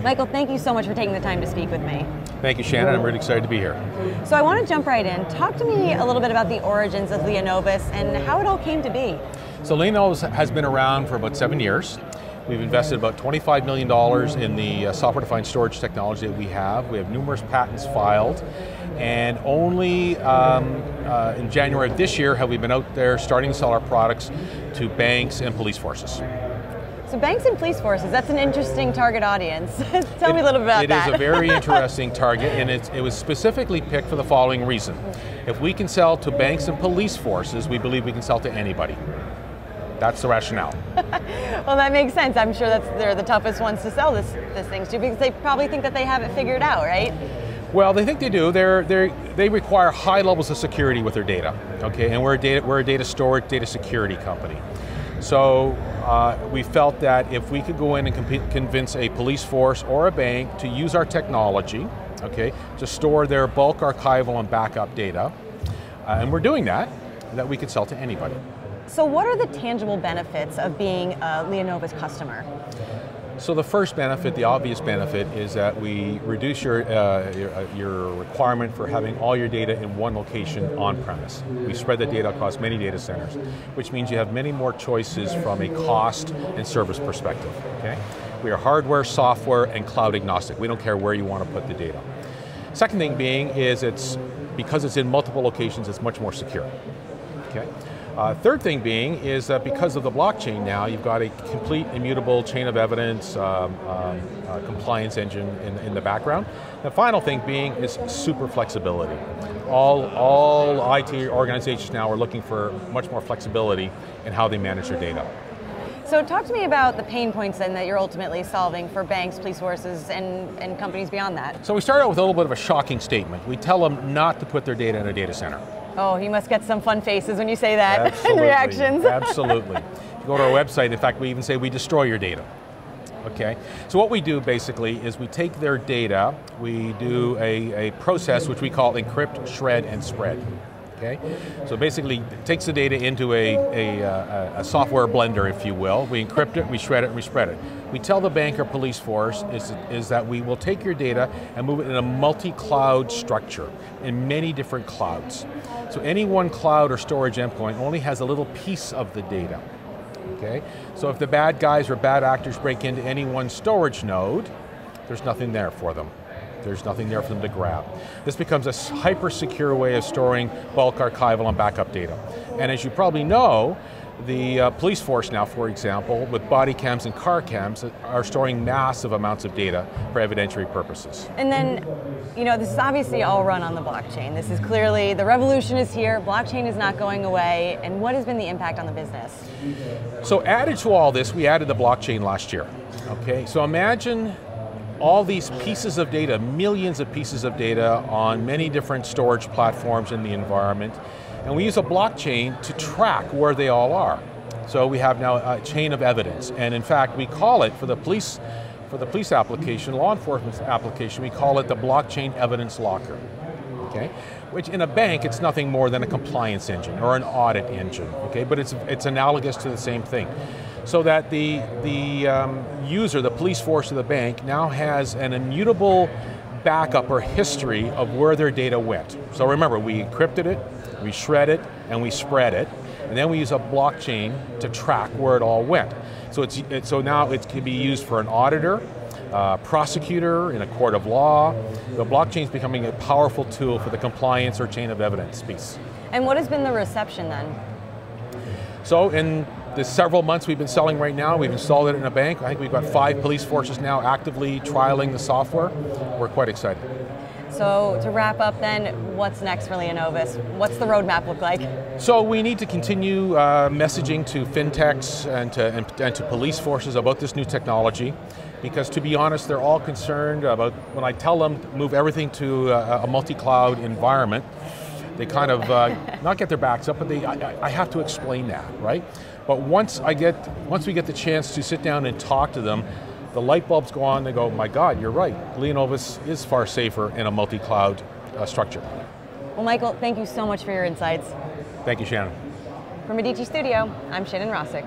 Michael, thank you so much for taking the time to speak with me. Thank you, Shannon. I'm really excited to be here. So I want to jump right in. Talk to me a little bit about the origins of Leonovus and how it all came to be. So Leonovus has been around for about 7 years. We've invested about $25 million in the software-defined storage technology that we have. We have numerous patents filed. And only in January of this year have we been out there starting to sell our products to banks and police forces. So banks and police forces, that's an interesting target audience. Tell me a little bit about that. It is a very interesting target, and it was specifically picked for the following reason. If we can sell to banks and police forces, we believe we can sell to anybody. That's the rationale. Well, that makes sense. I'm sure they're the toughest ones to sell this things to, because they probably think that they have it figured out, right? Well, they think they do. They require high levels of security with their data, okay? And we're a data storage, data security company. So we felt that if we could go in and convince a police force or a bank to use our technology, okay, to store their bulk archival and backup data, and we're doing that we could sell to anybody. So what are the tangible benefits of being a Leonovus customer? So the first benefit, the obvious benefit, is that we reduce your requirement for having all your data in one location on premise. We spread the data across many data centers, which means you have many more choices from a cost and service perspective, okay? We are hardware, software, and cloud agnostic. We don't care where you want to put the data. Second thing being is because it's in multiple locations, it's much more secure, okay? Third thing being is that because of the blockchain now, you've got a complete immutable chain of evidence compliance engine in the background. The final thing being is super flexibility. All IT organizations now are looking for much more flexibility in how they manage their data. So talk to me about the pain points then that you're ultimately solving for banks, police forces, and companies beyond that. So we start out with a little bit of a shocking statement. We tell them not to put their data in a data center. Oh, you must get some fun faces when you say that. Absolutely. And reactions. Absolutely. If you go to our website, in fact, we even say we destroy your data. Okay, so what we do basically is we take their data, we do a process which we call encrypt, shred, and spread. Okay, so basically it takes the data into a software blender, if you will. We encrypt it, we shred it, and we spread it. We tell the bank or police force is that we will take your data and move it in a multi-cloud structure in many different clouds. So any one cloud or storage endpoint only has a little piece of the data. Okay, so if the bad guys or bad actors break into any one storage node, there's nothing there for them. There's nothing there for them to grab. This becomes a hyper-secure way of storing bulk archival and backup data. And as you probably know, the police force now, for example, with body cams and car cams, are storing massive amounts of data for evidentiary purposes. And then, you know, this is obviously all run on the blockchain. This is clearly, the revolution is here, blockchain is not going away, and what has been the impact on the business? So added to all this, we added the blockchain last year, okay? So imagine all these pieces of data, millions of pieces of data on many different storage platforms in the environment, and we use a blockchain to track where they all are. So we have now a chain of evidence, and in fact we call it, for the police application, law enforcement application, we call it the blockchain evidence locker. Okay, which in a bank it's nothing more than a compliance engine or an audit engine. Okay, but it's analogous to the same thing. So that the user, the police force of the bank, now has an immutable backup or history of where their data went. So remember, we encrypted it, we shred it, and we spread it, and then we use a blockchain to track where it all went. So so now it can be used for an auditor, prosecutor, in a court of law. The blockchain is becoming a powerful tool for the compliance or chain of evidence piece. And what has been the reception then? So in the several months we've been selling right now, we've installed it in a bank. I think we've got 5 police forces now actively trialing the software. We're quite excited. So to wrap up then, what's next for Leonovus? What's the roadmap look like? So we need to continue messaging to FinTechs and to police forces about this new technology, because to be honest, they're all concerned about, when I tell them to move everything to a multi-cloud environment, they kind of not get their backs up, but I have to explain that, right? But once we get the chance to sit down and talk to them, the light bulbs go on, they go, my God, you're right. Leonovus is far safer in a multi-cloud structure. Well, Michael, thank you so much for your insights. Thank you, Shannon. From Medici Studio, I'm Shannon Rossick.